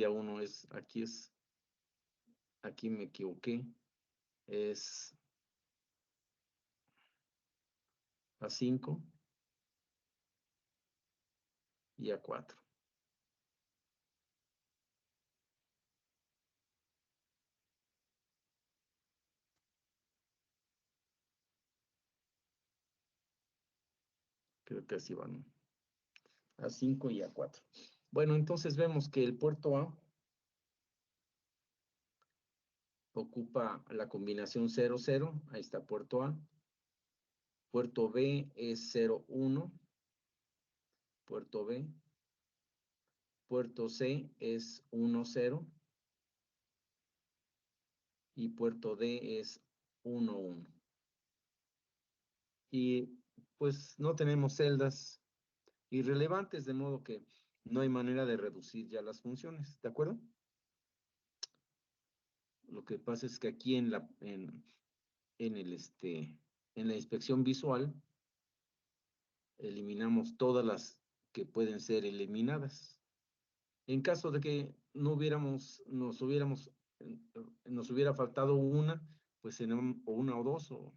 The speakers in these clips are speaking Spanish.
1, aquí me equivoqué, es A5 y A4. Creo que así van. A5 y A4. Bueno, entonces vemos que el puerto A ocupa la combinación 0, 0. Ahí está puerto A. Puerto B es 0, 1. Puerto B. Puerto C es 1, 0. Y puerto D es 1, 1. Y pues no tenemos celdas irrelevantes, de modo que no hay manera de reducir ya las funciones, ¿de acuerdo? Lo que pasa es que aquí en la inspección visual eliminamos todas las que pueden ser eliminadas. En caso de que nos hubiera faltado una, pues o una o dos, o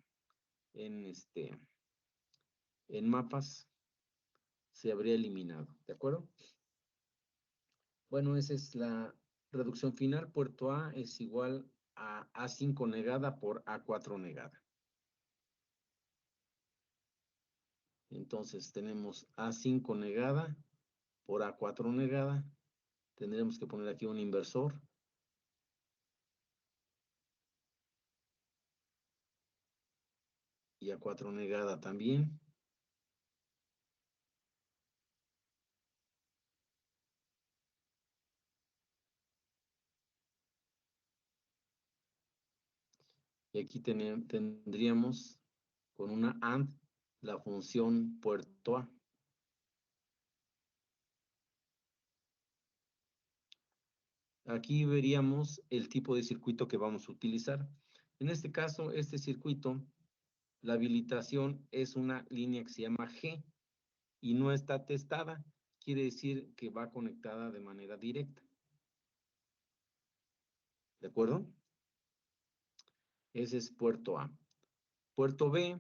en mapas se habría eliminado, ¿de acuerdo? Bueno, esa es la reducción final. Puerto A es igual a A5 negada por A4 negada. Entonces tenemos A5 negada por A4 negada. Tendremos que poner aquí un inversor. Y A4 negada también. Y aquí tendríamos con una AND la función puerto A. Aquí veríamos el tipo de circuito que vamos a utilizar. En este caso, este circuito, la habilitación es una línea que se llama G y no está testada. Quiere decir que va conectada de manera directa. ¿De acuerdo? Ese es puerto A. Puerto B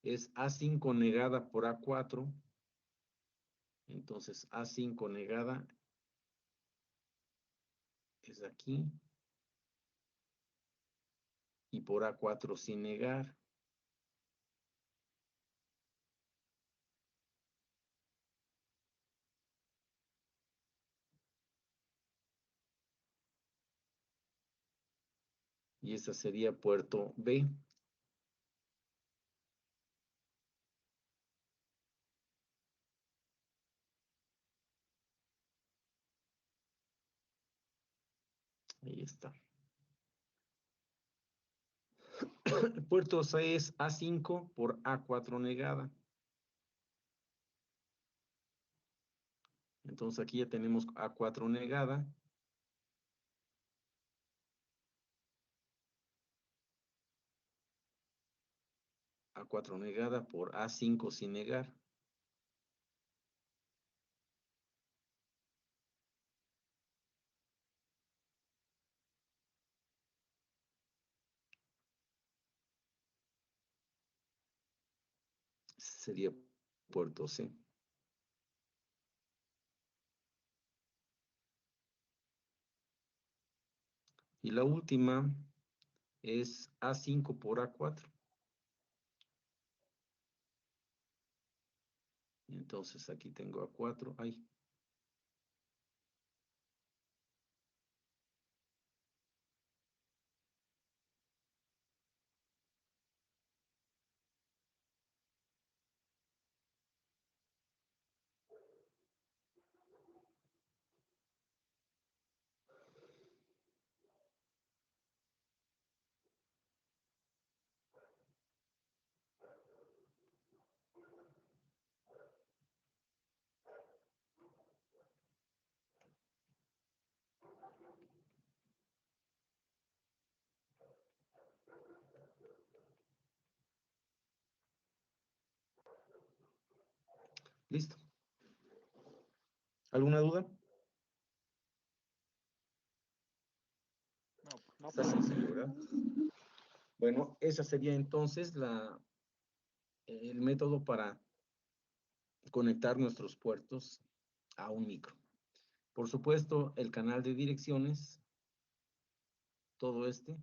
es A5 negada por A4. Entonces, A5 negada es aquí. Y por A4 sin negar. Y esa sería puerto B. Ahí está. Puerto C es A5 por A4 negada. Entonces aquí ya tenemos A4 negada. A4 negada por A5 sin negar. Sería puerto C. Y la última es A5 por A4. Y entonces aquí tengo A4. Ahí. Listo. ¿Alguna duda? Está sencillo, ¿verdad? Bueno, esa sería entonces el método para conectar nuestros puertos a un micro. Por supuesto, el canal de direcciones, todo este.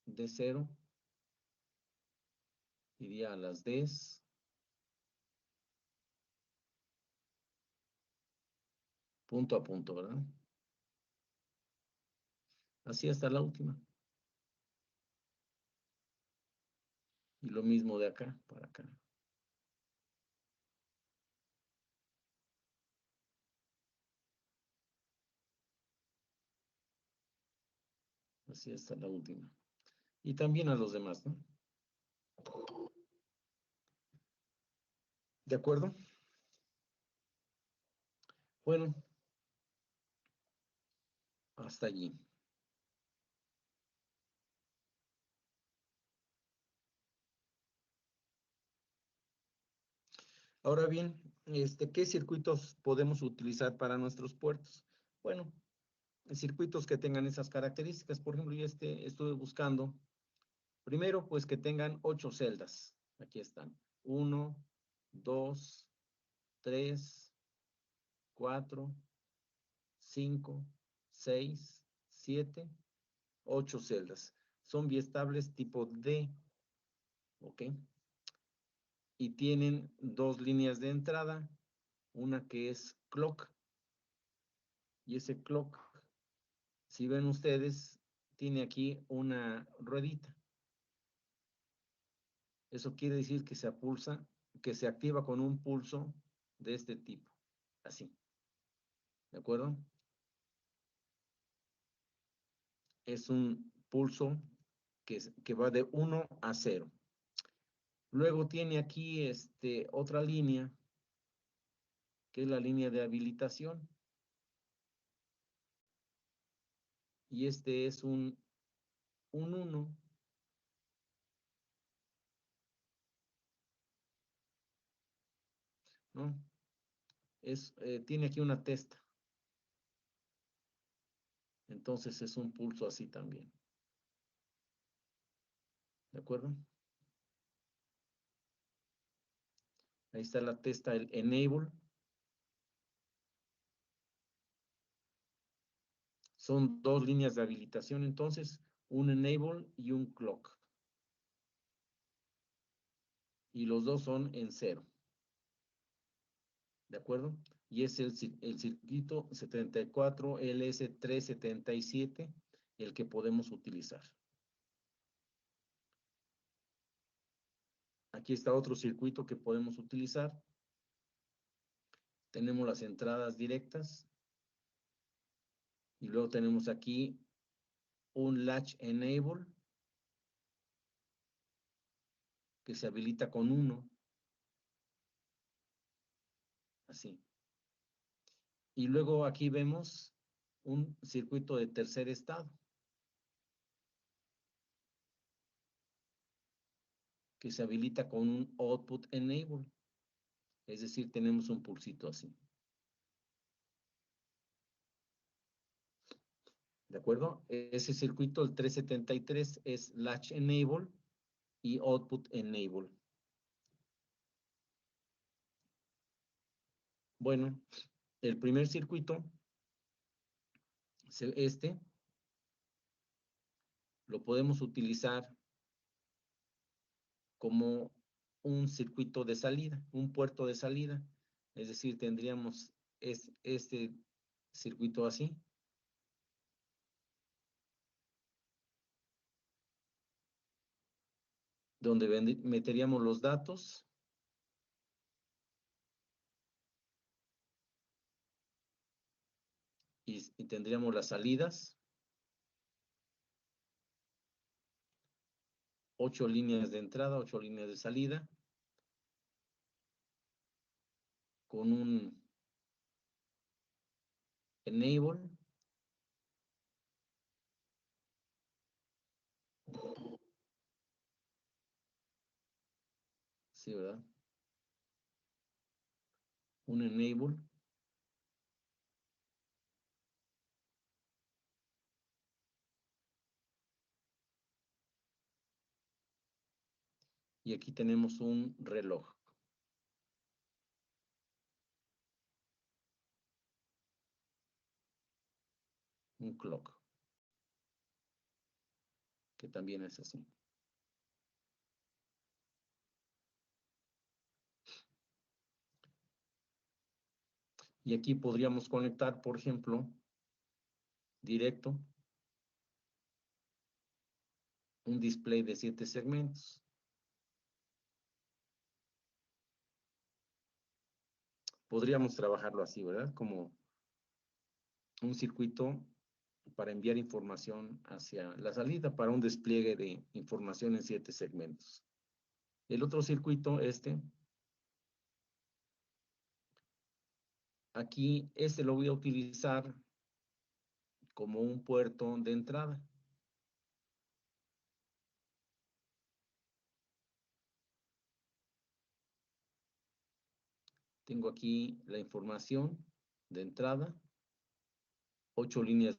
D0 iría a las Ds. Punto a punto, ¿verdad? Así hasta la última. Y lo mismo de acá para acá. Así hasta la última. Y también a los demás, ¿no? ¿De acuerdo? Bueno, hasta allí. Ahora bien, ¿qué circuitos podemos utilizar para nuestros puertos? Bueno, circuitos que tengan esas características. Por ejemplo, yo estuve buscando, primero, pues que tengan 8 celdas. Aquí están. 1, 2, 3, 4, 5, 6, 7, 8 celdas. Son biestables tipo D, ¿ok? Y tienen 2 líneas de entrada, una que es clock, y ese clock, si ven ustedes, tiene aquí una ruedita. Eso quiere decir que que se activa con un pulso de este tipo, así, ¿de acuerdo? Es un pulso que va de 1 a 0. Luego tiene aquí otra línea, que es la línea de habilitación. Y este es un 1, ¿no? Tiene aquí una testa. Entonces es un pulso así también. ¿De acuerdo? Ahí está la testa, el enable. Son 2 líneas de habilitación, entonces, un enable y un clock. Y los dos son en 0. ¿De acuerdo? Y es el circuito 74LS377 el que podemos utilizar. Aquí está otro circuito que podemos utilizar. Tenemos las entradas directas. Y luego tenemos aquí un latch enable que se habilita con 1. Así. Y luego aquí vemos un circuito de tercer estado que se habilita con un output enable. Es decir, tenemos un pulsito así. ¿De acuerdo? Ese circuito, el 373, es latch enable y output enable. Bueno, el primer circuito, lo podemos utilizar como un circuito de salida, un puerto de salida. Es decir, tendríamos este circuito así. Donde meteríamos los datos. Y tendríamos las salidas. 8 líneas de entrada, 8 líneas de salida. Con un enable. Sí, ¿verdad? Un enable. Y aquí tenemos un reloj. Un clock. Que también es así. Y aquí podríamos conectar, por ejemplo, directo, un display de 7 segmentos. Podríamos trabajarlo así, ¿verdad? Como un circuito para enviar información hacia la salida, para un despliegue de información en 7 segmentos. El otro circuito, aquí, lo voy a utilizar como un puerto de entrada. Tengo aquí la información de entrada, 8 líneas.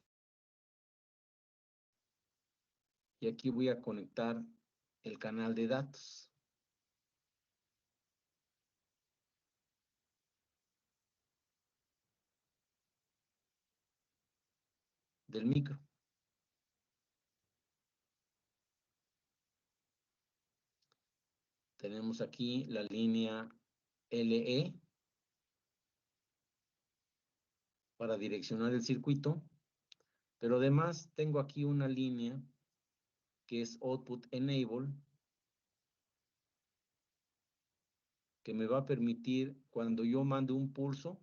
Y aquí voy a conectar el canal de datos. Del micro. Tenemos aquí la línea LE para direccionar el circuito, pero además tengo aquí una línea que es Output Enable, que me va a permitir, cuando yo mando un pulso,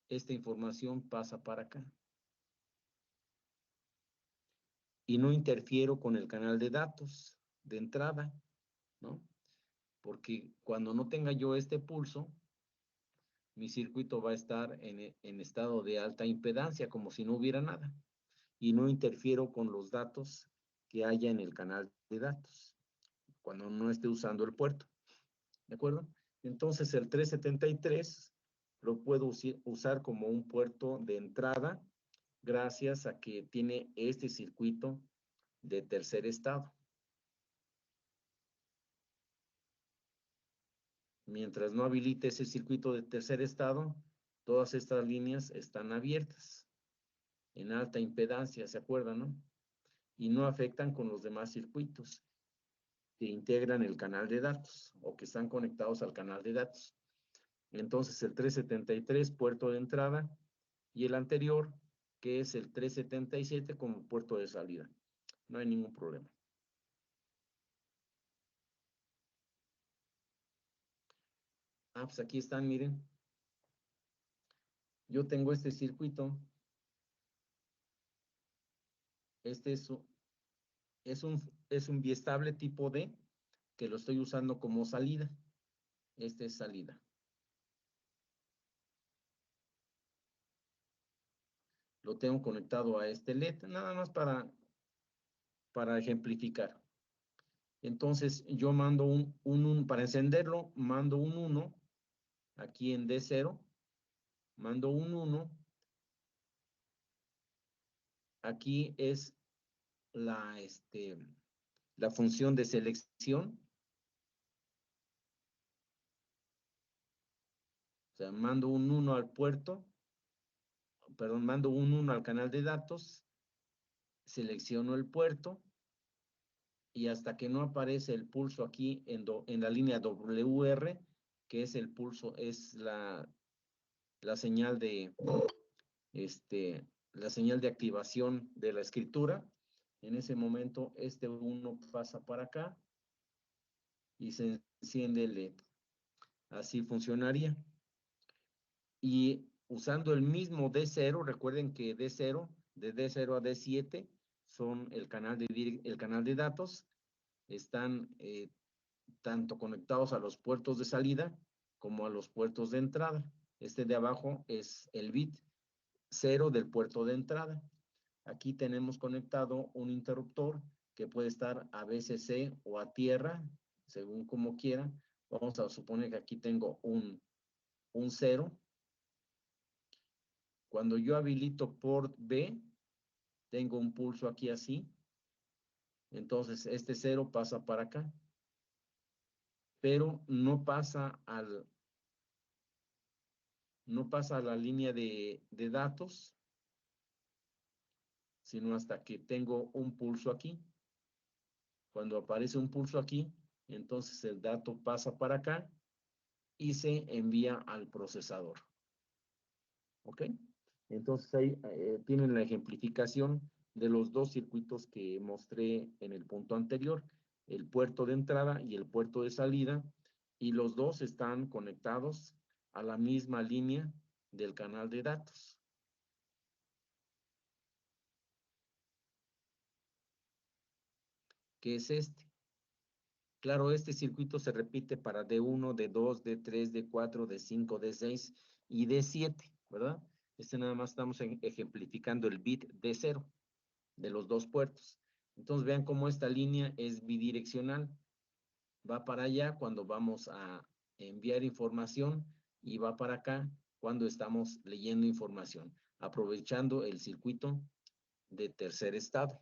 esta información pasa para acá. Y no interfiero con el canal de datos de entrada, ¿no? Porque cuando no tenga yo este pulso, mi circuito va a estar en estado de alta impedancia, como si no hubiera nada. Y no interfiero con los datos que haya en el canal de datos, cuando no esté usando el puerto. ¿De acuerdo? Entonces el 373 lo puedo usar como un puerto de entrada, gracias a que tiene este circuito de tercer estado. Mientras no habilite ese circuito de tercer estado, todas estas líneas están abiertas, en alta impedancia, ¿se acuerdan, no? Y no afectan con los demás circuitos que integran el canal de datos o que están conectados al canal de datos. Entonces el 373, puerto de entrada, y el anterior, que es el 377, como puerto de salida. No hay ningún problema. Pues aquí están, miren. Yo tengo este circuito. Este es un biestable tipo D, que lo estoy usando como salida. Este es salida. Lo tengo conectado a este LED, nada más para ejemplificar. Entonces, yo mando para encenderlo, mando un 1, aquí en D0, mando un 1, aquí es la función de selección. O sea, mando un 1 al puerto, perdón, mando un 1 al canal de datos, selecciono el puerto, y hasta que no aparece el pulso aquí en la línea WR, que es el pulso, es la señal de, la señal de activación de la escritura. En ese momento, este 1 pasa para acá y se enciende el LED. Así funcionaría. Y usando el mismo D0, recuerden que D0, de D0 a D7, son el canal de datos, están tanto conectados a los puertos de salida como a los puertos de entrada. Este de abajo es el bit 0 del puerto de entrada. Aquí tenemos conectado un interruptor que puede estar a VCC o a tierra, según como quiera. Vamos a suponer que aquí tengo un 0. Cuando yo habilito port B, tengo un pulso aquí así. Entonces, este 0 pasa para acá. Pero no pasa a la línea de datos, sino hasta que tengo un pulso aquí. Cuando aparece un pulso aquí, entonces el dato pasa para acá y se envía al procesador. ¿Ok? Entonces ahí tienen la ejemplificación de los dos circuitos que mostré en el punto anterior, el puerto de entrada y el puerto de salida, y los dos están conectados a la misma línea del canal de datos. ¿Qué es este? Claro, este circuito se repite para D1, D2, D3, D4, D5, D6 y D7, ¿verdad? Nada más estamos ejemplificando el bit D0 de los dos puertos. Entonces vean cómo esta línea es bidireccional. Va para allá cuando vamos a enviar información y va para acá cuando estamos leyendo información, aprovechando el circuito de tercer estado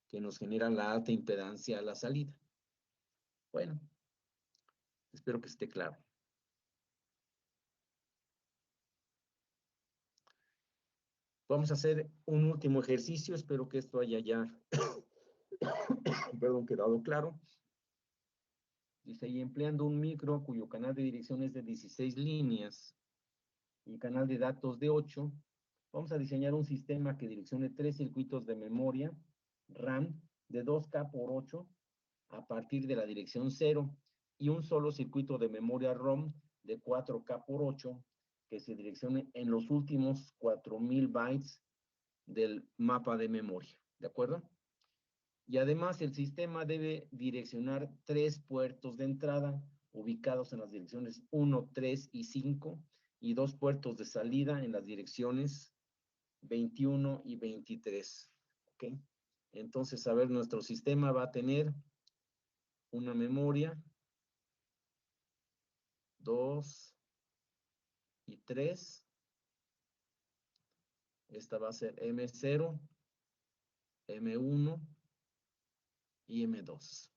que nos genera la alta impedancia a la salida. Bueno, espero que esté claro. Vamos a hacer un último ejercicio, espero que esto haya ya, perdón, quedado claro. Dice, y empleando un micro cuyo canal de dirección es de 16 líneas y canal de datos de 8, vamos a diseñar un sistema que direccione 3 circuitos de memoria RAM de 2K por 8 a partir de la dirección 0 y un solo circuito de memoria ROM de 4K por 8 que se direccione en los últimos 4000 bytes del mapa de memoria, ¿de acuerdo? Y además el sistema debe direccionar 3 puertos de entrada ubicados en las direcciones 1, 3 y 5 y 2 puertos de salida en las direcciones 21 y 23. ¿Ok? Entonces, a ver, nuestro sistema va a tener una memoria, 2 y 3. Esta va a ser M0, M1 y M2.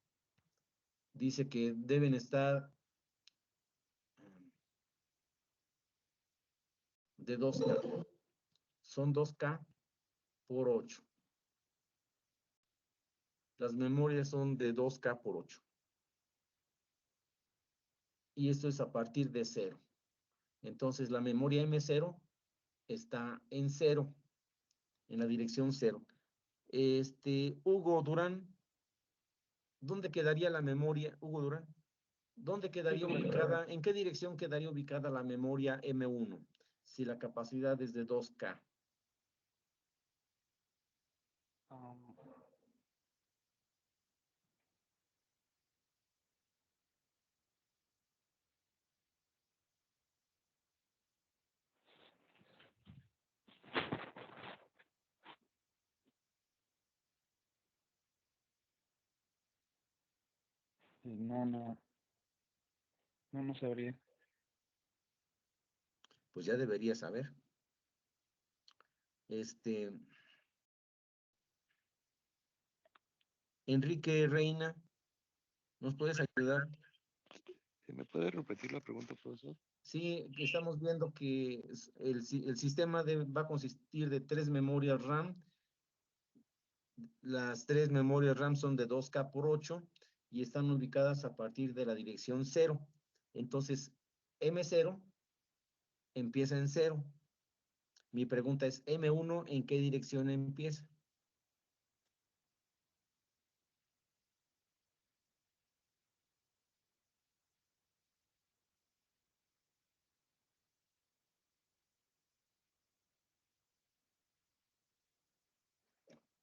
Dice que deben estar de 2K. Son 2K por 8. Las memorias son de 2K por 8. Y esto es a partir de 0. Entonces la memoria M0 está en 0, en la dirección 0. Hugo Durán, ¿dónde quedaría la memoria, Hugo Durán? ¿Dónde quedaría ubicada, en qué dirección quedaría ubicada la memoria M1? Si la capacidad es de 2K. No sabría. Pues ya debería saber. Enrique Reina, ¿nos puedes ayudar? ¿Me puede repetir la pregunta, profesor? Sí, estamos viendo que el sistema va a consistir de 3 memorias RAM. Las 3 memorias RAM son de 2K por 8 y están ubicadas a partir de la dirección 0. Entonces, M0 empieza en 0. Mi pregunta es, M1, ¿en qué dirección empieza?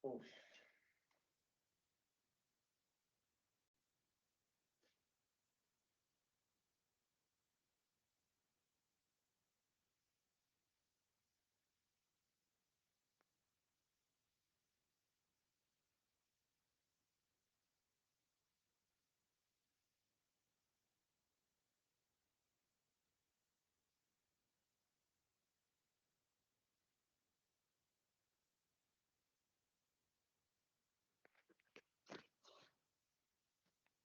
Uf.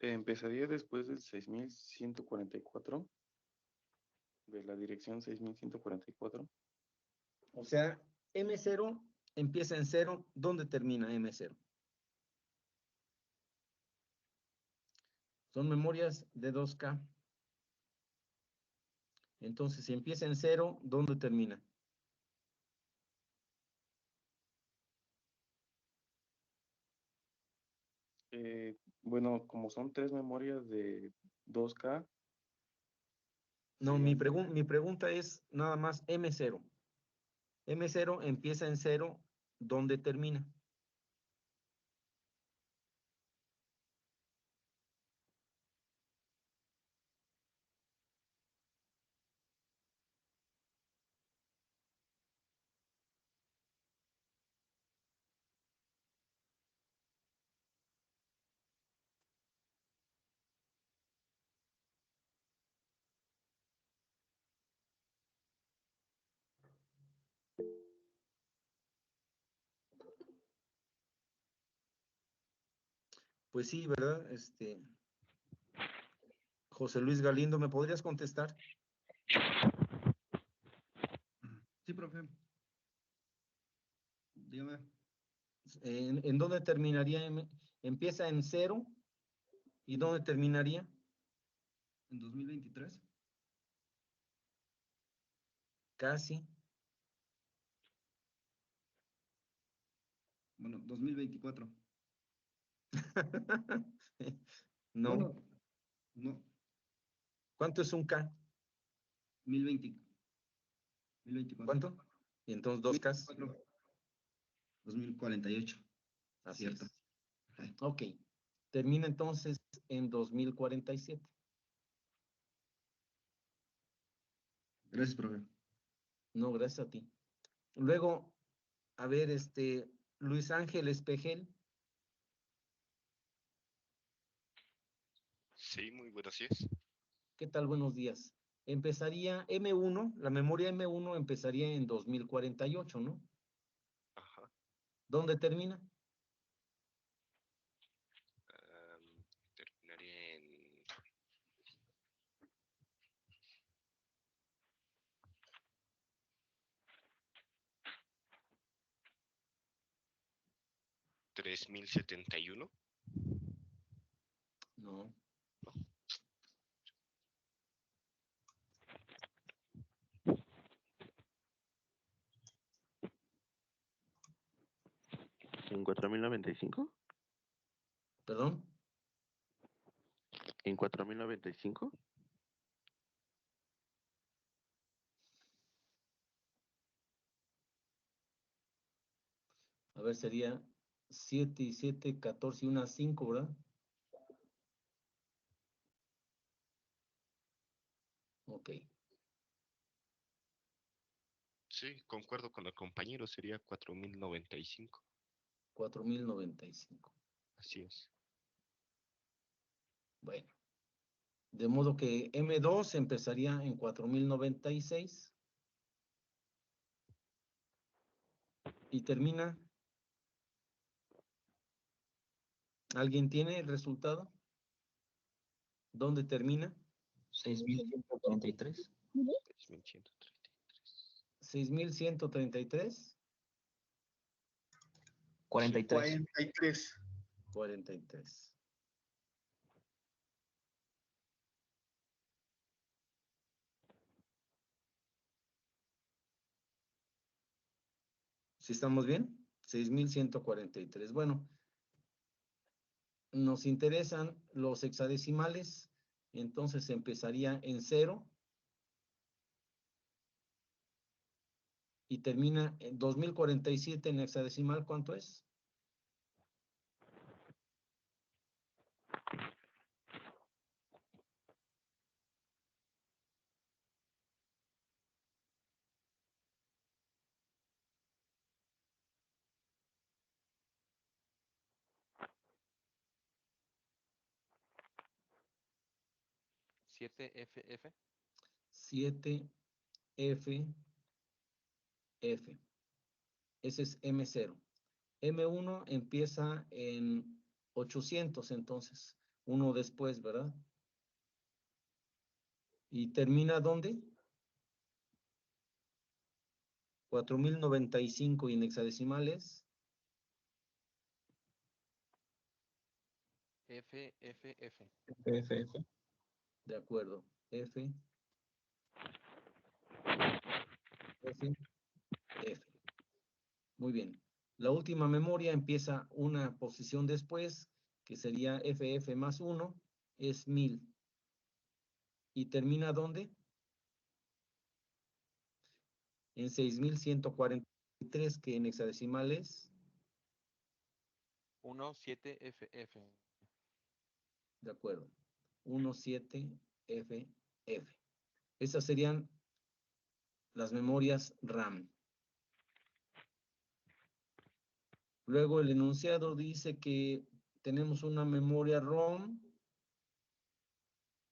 Empezaría después del 6144, de la dirección 6144. O sea, M0 empieza en 0. ¿Dónde termina M0? Son memorias de 2K. Entonces, si empieza en 0, ¿dónde termina? Bueno, como son 3 memorias de 2K, No, mi serían pregunta es nada más M0. M0 empieza en 0, ¿dónde termina? Pues sí, ¿verdad? José Luis Galindo, ¿me podrías contestar? Sí, profe. Dígame. ¿En dónde terminaría M? Empieza en 0, ¿y dónde terminaría? En 2023. Casi. Bueno, 2024. No. Bueno, no. ¿Cuánto es un K? 1020. 1024. ¿Cuánto? Y entonces 2K. 2048. Así Cierto. es. Ok. Termina entonces en 2047. Gracias, profe. No, gracias a ti. Luego, a ver, Luis Ángel Espejel. Sí, muy buenos días. ¿Qué tal? Buenos días. Empezaría M1, la memoria M1 empezaría en 2048, ¿no? Ajá. ¿Dónde termina? Terminaría en 3071. No. ¿En 4095? ¿Perdón? ¿En 4095? A ver, sería 7 y 7, 14 y una 5, ¿verdad? Ok. Sí, concuerdo con el compañero, sería 4095. 4095. Así es. Bueno. De modo que M2 empezaría en 4096 y termina. ¿Alguien tiene el resultado? ¿Dónde termina? 6133. 3133. 6133. 43. 43. ¿Sí estamos bien? 6143. Bueno, nos interesan los hexadecimales, entonces empezaría en 0 y termina en 2047 en hexadecimal. ¿Cuánto es? ¿7FF? 7FF. Ese es M0. M1 empieza en 800, entonces. uno después, ¿verdad? ¿Y termina dónde? 4095 y en hexadecimales. F, F, F. F. De acuerdo. F, F, F. Muy bien. La última memoria empieza una posición después, que sería FF más 1, es 1000. ¿Y termina dónde? En 6143, que en hexadecimales. 1, 7, F, F. De acuerdo. 17FF. Esas serían las memorias RAM. Luego el enunciado dice que tenemos una memoria ROM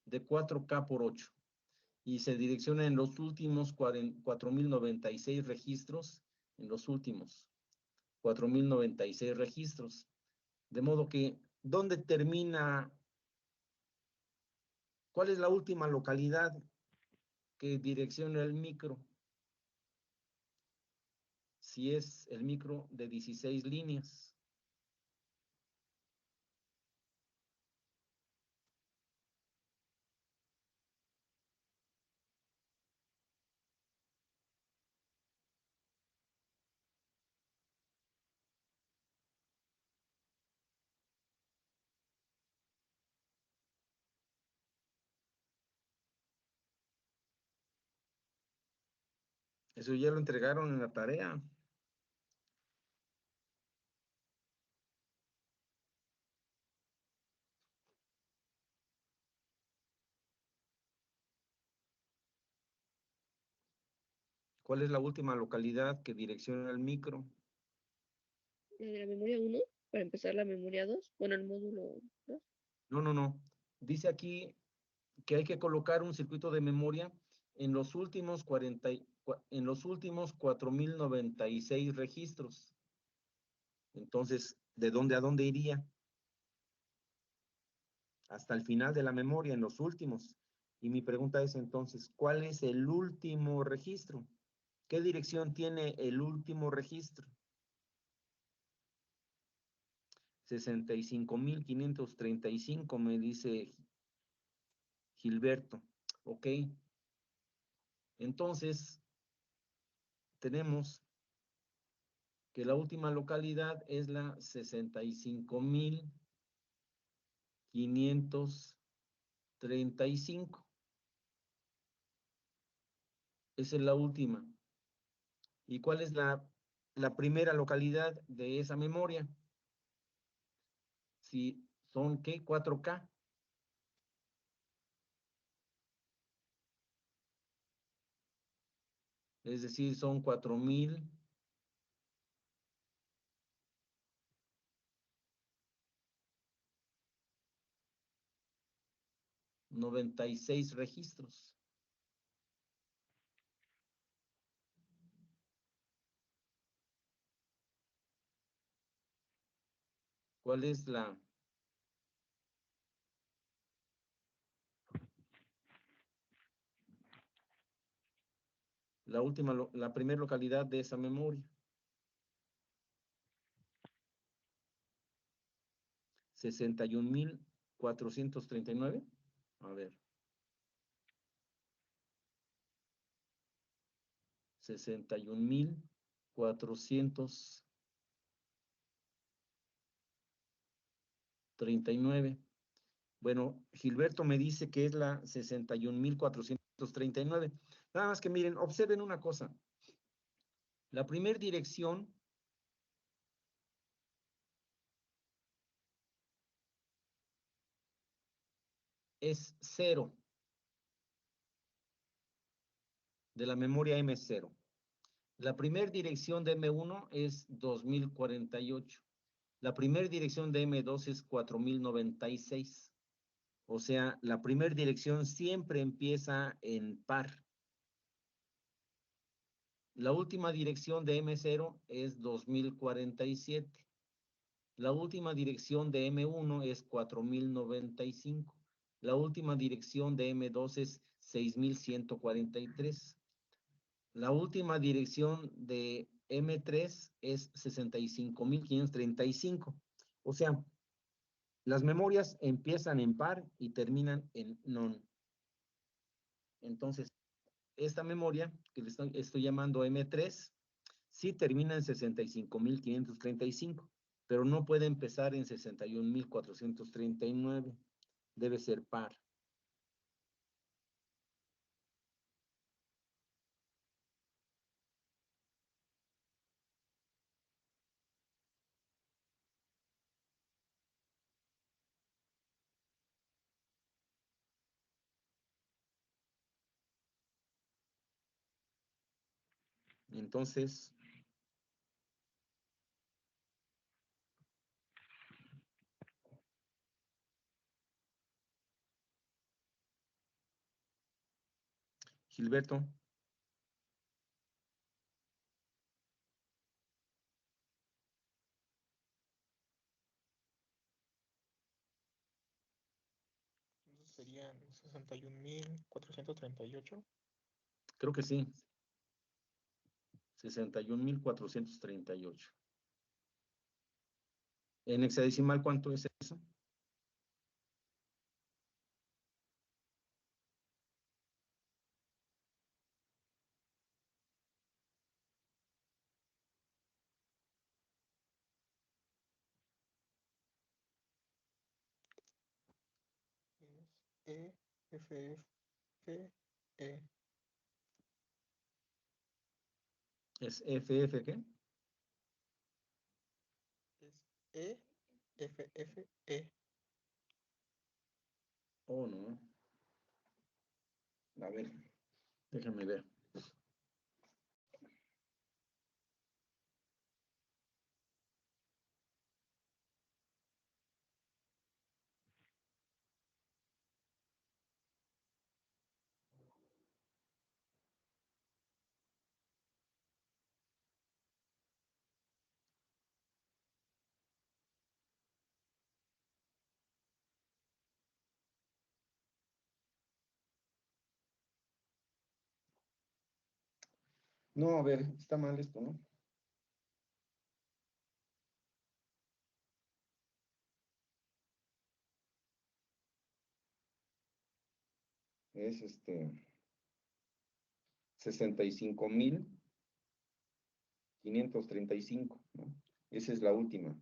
de 4K por 8 y se direcciona en los últimos 4096 registros, en los últimos 4096 registros. De modo que, ¿dónde termina? ¿Cuál es la última localidad que direcciona el micro? Si es el micro de 16 líneas. Eso ya lo entregaron en la tarea. ¿Cuál es la última localidad que direcciona el micro? La de la memoria 1, para empezar la memoria 2, bueno, el módulo 2. No. Dice aquí que hay que colocar un circuito de memoria en los últimos 4096 registros. Entonces, ¿de dónde a dónde iría? Hasta el final de la memoria, en los últimos. Y mi pregunta es entonces, ¿cuál es el último registro? ¿Qué dirección tiene el último registro? 65.535, me dice Gilberto. Ok. Entonces, tenemos que la última localidad es la 65.535. Esa es la última. ¿Y cuál es la primera localidad de esa memoria? Si son, ¿qué? 4K. Es decir, son 4096 registros. ¿Cuál es la última, la primera localidad de esa memoria? 61.439. A ver. 61.439. Bueno, Gilberto me dice que es la 61.439. Nada más que miren, observen una cosa. La primera dirección es 0 de la memoria M0. La primera dirección de M1 es 2048. La primera dirección de M2 es 4096. O sea, la primera dirección siempre empieza en par. La última dirección de M0 es 2047. La última dirección de M1 es 4095. La última dirección de M2 es 6143. La última dirección de M3 es 65.535. O sea, las memorias empiezan en par y terminan en non. Entonces, esta memoria que le estoy llamando M3, sí termina en 65.535, pero no puede empezar en 61.439. Debe ser par. Entonces, Gilberto, Entonces serían 61.438. creo que sí. 61.438. En hexadecimal, ¿cuánto es eso? Es E, F, F, E. ¿Es FF qué? Es E, F, F, E. Oh, no. A ver, déjame ver. No, a ver, está mal esto, ¿no? Es 65.535, ¿no? Esa es la última.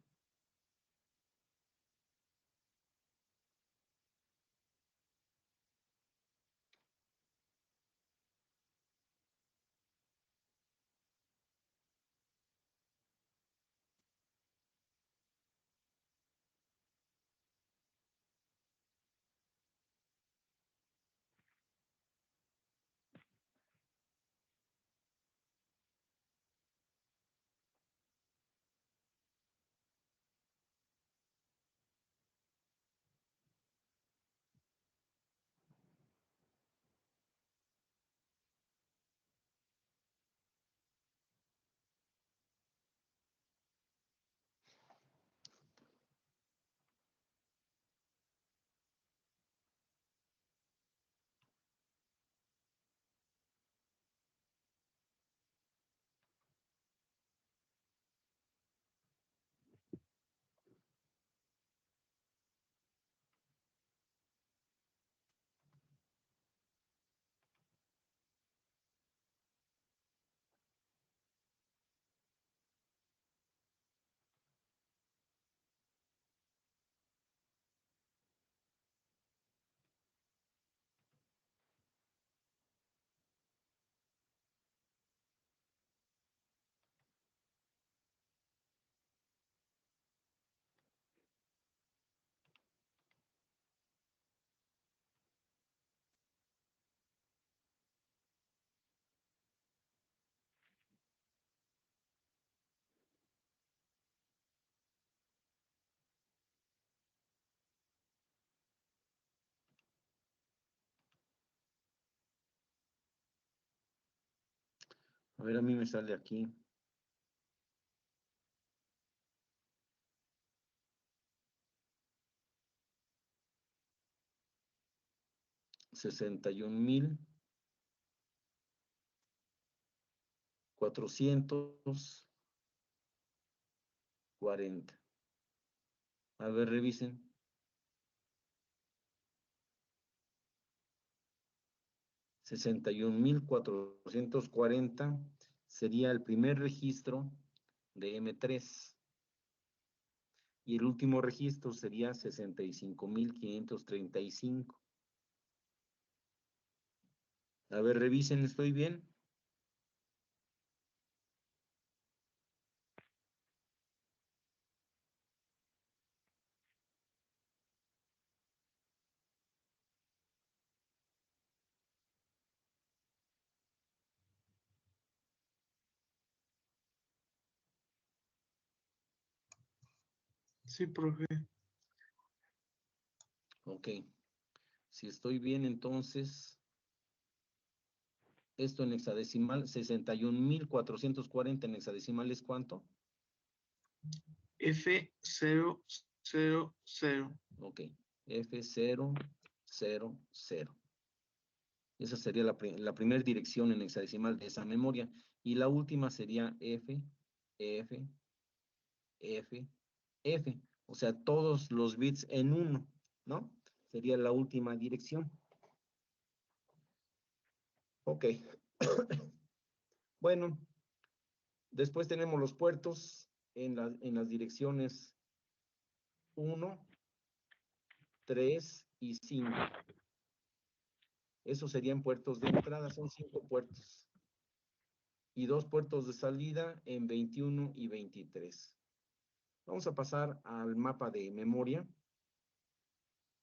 A ver, a mí me sale aquí. 61,440. A ver, revisen. 61,440 sería el primer registro de M3. Y el último registro sería 65,535. A ver, revisen, ¿estoy bien? Sí, profe. Ok. Si estoy bien, entonces, esto en hexadecimal, 61,440 en hexadecimal es ¿cuánto? F000. Ok. F000. Esa sería la primera dirección en hexadecimal de esa memoria. Y la última sería F, F, F, F. O sea, todos los bits en uno, ¿no? Sería la última dirección. Ok. Bueno, después tenemos los puertos en las direcciones 1, 3 y 5. Esos serían puertos de entrada, son 5 puertos. Y 2 puertos de salida en 21 y 23. Vamos a pasar al mapa de memoria.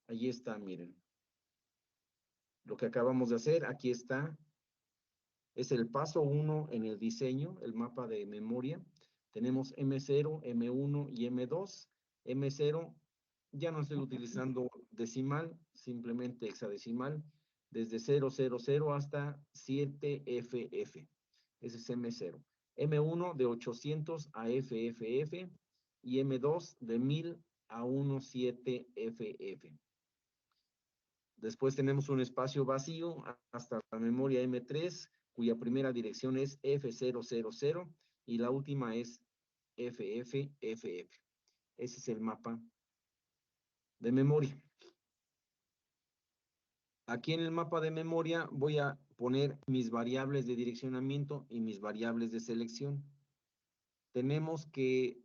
Allí está, miren. Lo que acabamos de hacer, aquí está. Es el paso 1 en el diseño, el mapa de memoria. Tenemos M0, M1 y M2. M0, ya no estoy utilizando decimal, simplemente hexadecimal, desde 000 hasta 7FF. Ese es M0. M1 de 800 a FFF y M2 de 1000 a 17FF. Después tenemos un espacio vacío hasta la memoria M3, cuya primera dirección es F000 y la última es FFFF. Ese es el mapa de memoria. Aquí en el mapa de memoria voy a poner mis variables de direccionamiento y mis variables de selección. Tenemos que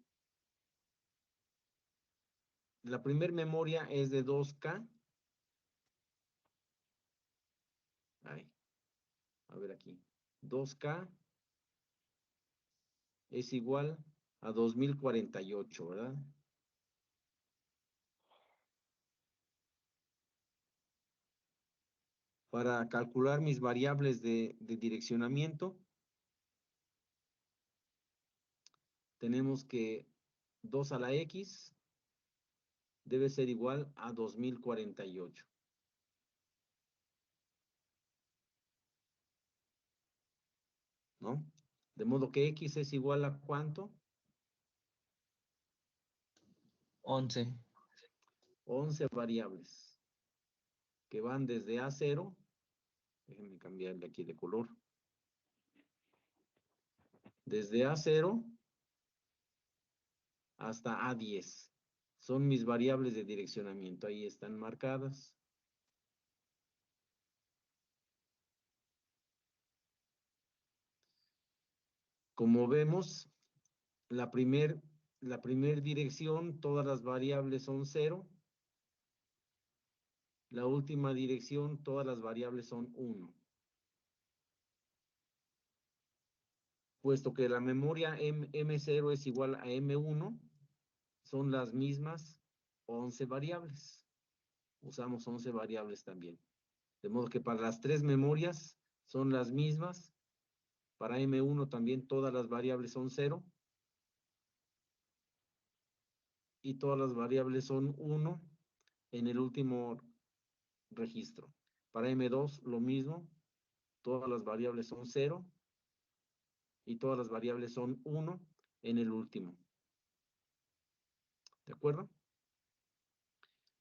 la primera memoria es de 2K. Ay, a ver aquí. 2K es igual a 2048, ¿verdad? Para calcular mis variables de direccionamiento, tenemos que 2 a la X debe ser igual a 2048. ¿No? De modo que X es igual a ¿cuánto? 11. 11 variables que van desde A0, déjenme cambiarle aquí de color, desde A0 hasta A10. Son mis variables de direccionamiento, ahí están marcadas. Como vemos, la primer dirección, todas las variables son 0. La última dirección, todas las variables son 1. Puesto que la memoria M0 es igual a M1, son las mismas 11 variables. Usamos 11 variables también. De modo que para las 3 memorias son las mismas. Para M1 también todas las variables son 0. Y todas las variables son 1 en el último registro. Para M2 lo mismo. Todas las variables son 0. Y todas las variables son 1 en el último. ¿De acuerdo?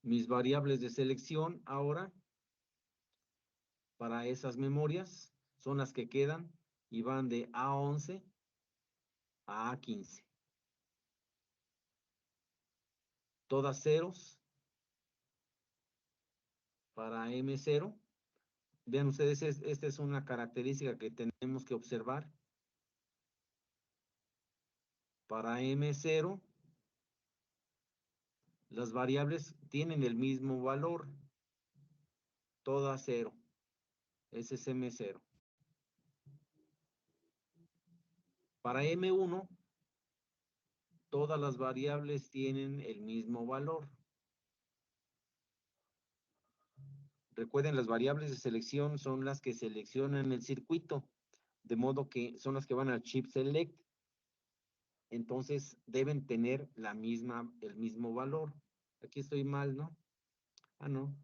Mis variables de selección ahora para esas memorias son las que quedan y van de A11 a A15. Todas ceros para M0. Vean ustedes, esta es una característica que tenemos que observar. Para M0, las variables tienen el mismo valor. Todas 0. Ese es M0. Para M1, todas las variables tienen el mismo valor. Recuerden, las variables de selección son las que seleccionan el circuito, de modo que son las que van al chip select. Entonces, deben tener el mismo valor. Aquí estoy mal, ¿no? Ah, no.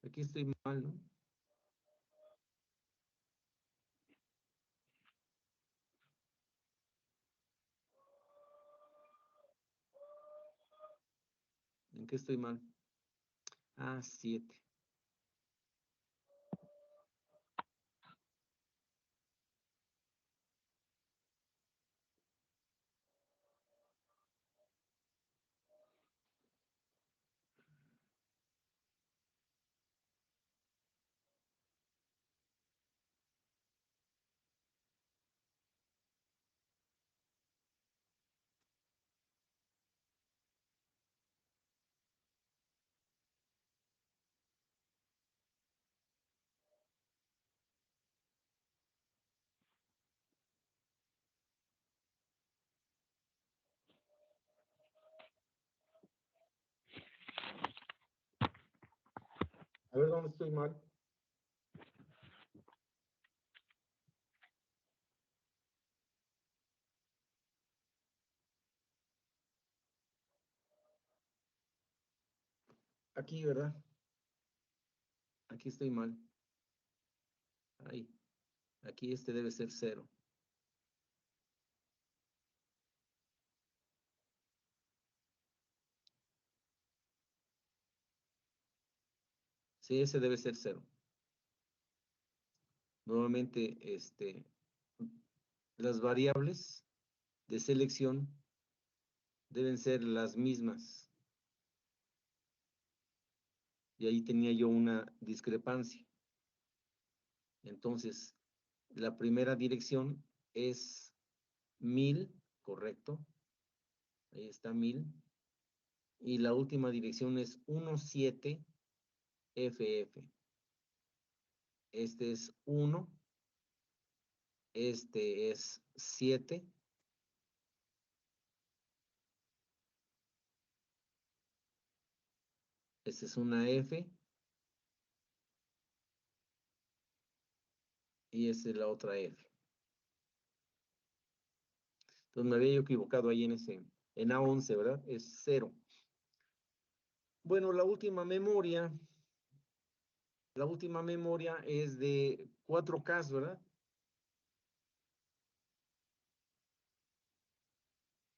Aquí estoy mal, ¿no? ¿En qué estoy mal? Ah, 7. A ver, ¿dónde estoy mal? Aquí, ¿verdad? Aquí estoy mal. Ahí. Aquí este debe ser 0. Sí, ese debe ser 0. Nuevamente, las variables de selección deben ser las mismas. Y ahí tenía yo una discrepancia. Entonces, la primera dirección es 1000, correcto. Ahí está 1000. Y la última dirección es 17FF. Este es 1. Este es 7. Esta es una F. Y esta es la otra F. Entonces me había yo equivocado ahí en A11, ¿verdad? Es 0. Bueno, la última memoria es de 4K, ¿verdad?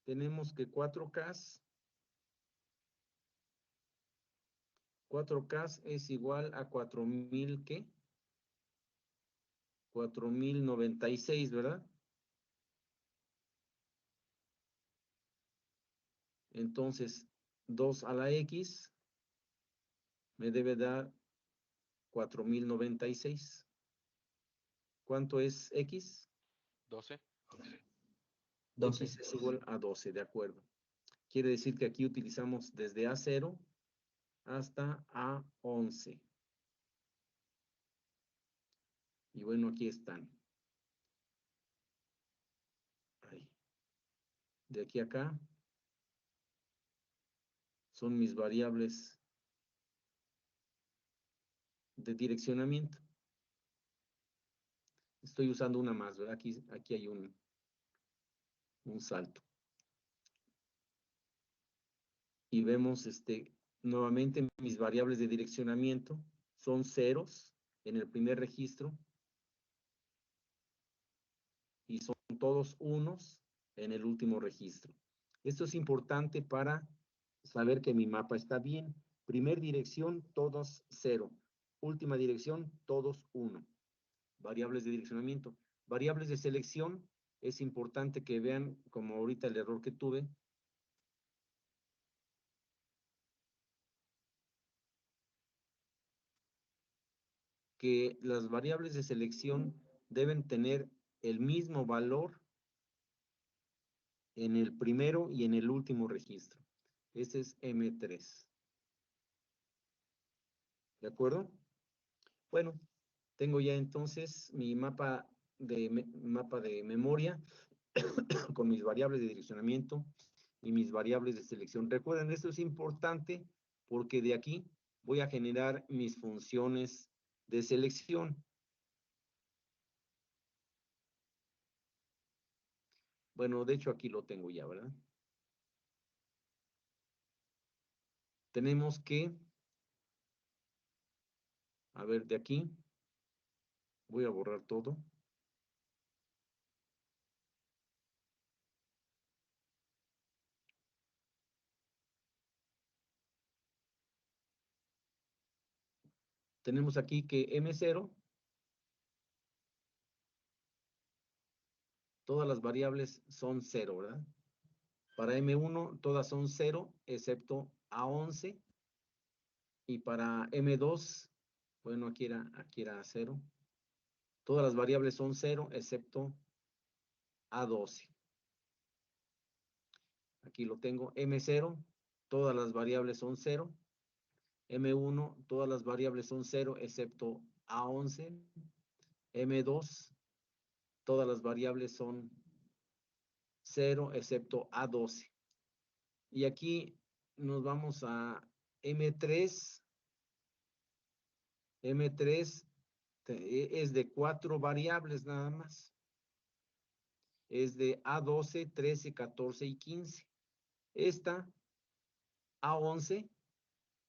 Tenemos que 4K es igual a 4000, ¿qué? 4096, ¿verdad? Entonces, 2 a la X me debe dar 4096. ¿Cuánto es X? 12. 12. X es igual a 12, de acuerdo. Quiere decir que aquí utilizamos desde A0 hasta A11. Y bueno, aquí están. Ahí. De aquí a acá son mis variables de direccionamiento. Estoy usando una más, ¿verdad? Aquí hay un salto. Y vemos nuevamente mis variables de direccionamiento son ceros en el primer registro. y son todos unos en el último registro. Esto es importante para saber que mi mapa está bien. Primer dirección, todos 0. Última dirección, todos 1. Variables de direccionamiento. Variables de selección, es importante que vean, como ahorita el error que tuve, que las variables de selección deben tener el mismo valor en el primero y en el último registro. Este es M3. ¿De acuerdo? Bueno, tengo ya entonces mi mapa de memoria con mis variables de direccionamiento y mis variables de selección. Recuerden, esto es importante porque de aquí voy a generar mis funciones de selección. Bueno, de hecho aquí lo tengo ya, ¿verdad? Tenemos que, a ver, de aquí, voy a borrar todo. Tenemos aquí que M0, todas las variables son 0, ¿verdad? Para M1 todas son 0, excepto A11. Y para M2, bueno, aquí era 0. Todas las variables son 0, excepto A12. Aquí lo tengo, M0, todas las variables son 0. M1, todas las variables son 0, excepto A11. M2, todas las variables son 0, excepto A12. Y aquí nos vamos a M3. M3 es de 4 variables nada más. Es de A12, 13, 14 y 15. Esta A11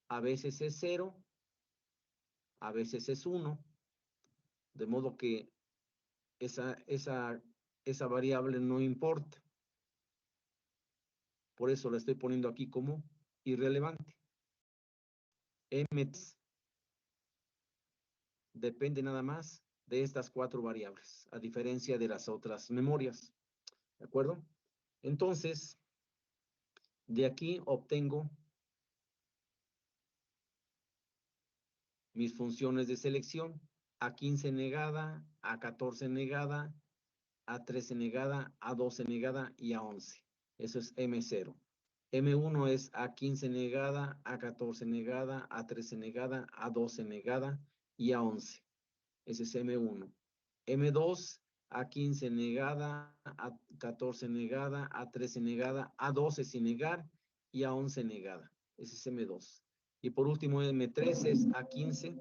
a veces es 0, a veces es 1. De modo que esa variable no importa. Por eso la estoy poniendo aquí como irrelevante. M3 depende nada más de estas 4 variables, a diferencia de las otras memorias. ¿De acuerdo? Entonces, de aquí obtengo mis funciones de selección. A15 negada, A14 negada, A13 negada, A12 negada y A11. Eso es M0. M1 es A15 negada, A14 negada, A13 negada, A12 negada y A11. Ese es M1. M2, A15 negada, A14 negada, A13 negada, A12 sin negar y A11 negada. Ese es M2. Y por último, M3 es A15.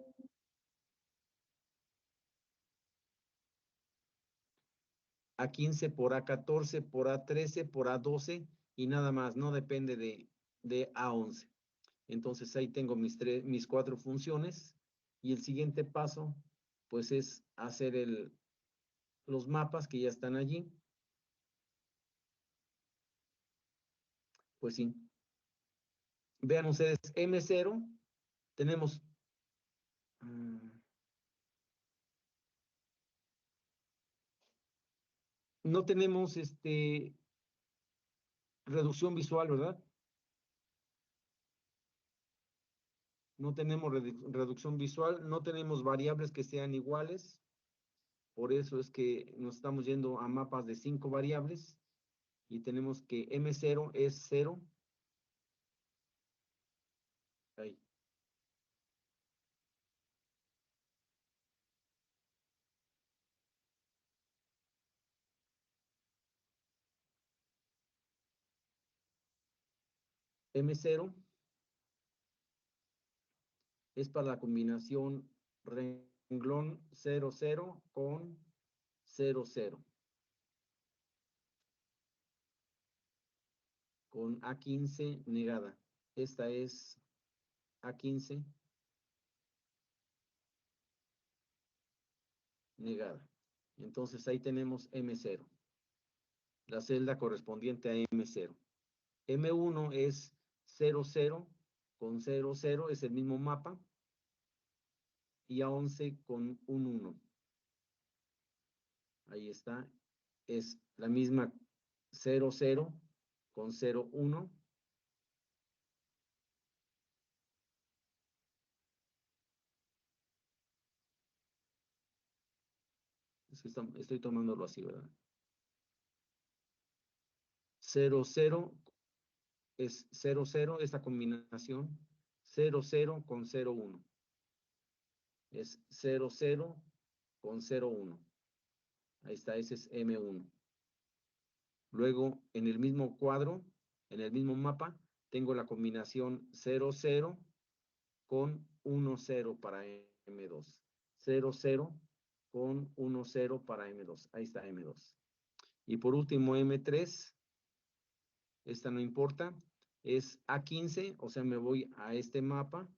A15 por A14, por A13, por A12 y nada más, no depende de A11. Entonces ahí tengo mis 4 funciones y el siguiente paso pues es hacer los mapas que ya están allí. Pues sí. Vean ustedes, M0, tenemos... no tenemos reducción visual, ¿verdad? No tenemos reducción visual, no tenemos variables que sean iguales. Por eso es que nos estamos yendo a mapas de 5 variables y tenemos que M0 es 0. Ahí. M0 es para la combinación renglón 00 con 00. Con A15 negada. Esta es A15 negada. Entonces ahí tenemos M0, la celda correspondiente a M0. M1 es 00 con 00, es el mismo mapa, y A11 con un 1. Ahí está, es la misma 00 con 01. Estoy tomándolo así, ¿verdad? 00 es 00, esta combinación, 00 con 01. Es 00 con 01. Ahí está, ese es M1. Luego, en el mismo cuadro, en el mismo mapa, tengo la combinación 00 con 10 para M2. 00 con 10 para M2. Ahí está M2. Y por último, M3, esta no importa, es A15, o sea, me voy a este mapa,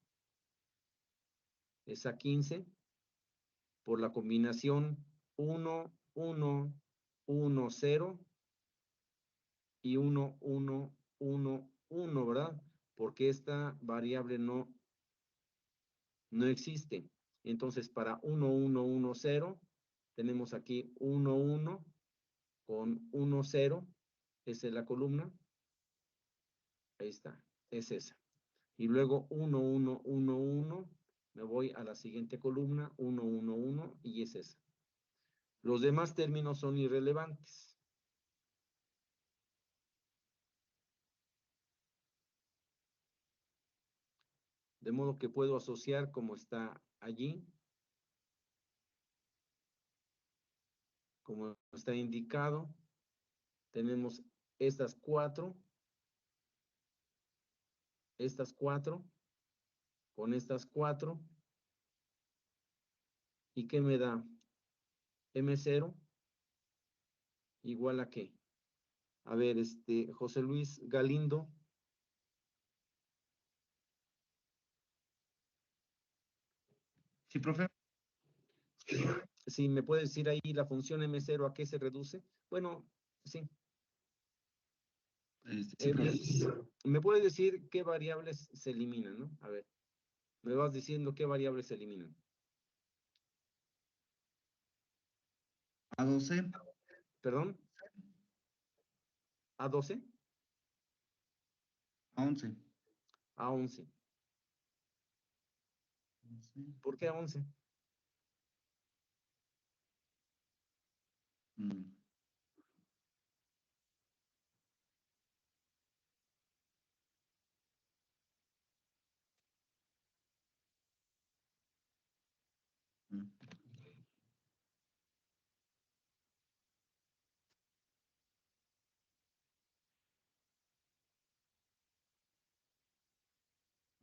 es A15, por la combinación 1, 1, 1, 0 y 1, 1, 1, 1, ¿verdad? Porque esta variable no existe. Entonces, para 1, 1, 1, 0, tenemos aquí 1, 1 con 1, 0. Esa es la columna. Ahí está, es esa. Y luego 1, 1, 1, 1, me voy a la siguiente columna, 1, 1, 1, y es esa. Los demás términos son irrelevantes. De modo que puedo asociar como está allí, como está indicado. Tenemos estas cuatro, con estas cuatro. ¿Y qué me da? M0 igual a qué? A ver, José Luis Galindo. Sí, profe. Si me puede decir ahí la función M0 a qué se reduce. Bueno, sí. Sí, profe. ¿Me puede decir qué variables se eliminan, no? A ver, me vas diciendo qué variables se eliminan. A12, ¿Perdón? ¿A12? A11. A11. ¿Por qué A11? Mm. Mm.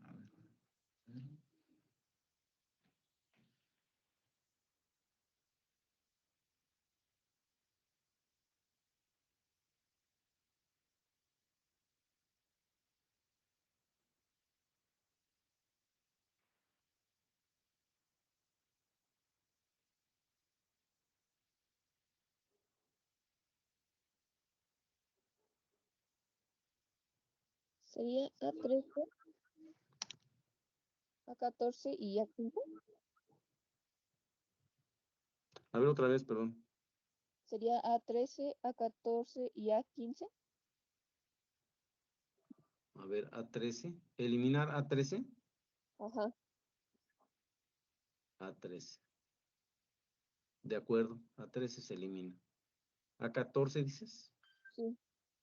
A ver. Sería A13, A14 y A15. A ver otra vez, perdón. Sería A13, A14 y A15. A ver, A13. Eliminar A13. Ajá. A13. De acuerdo, A13 se elimina. ¿A14 dices? Sí.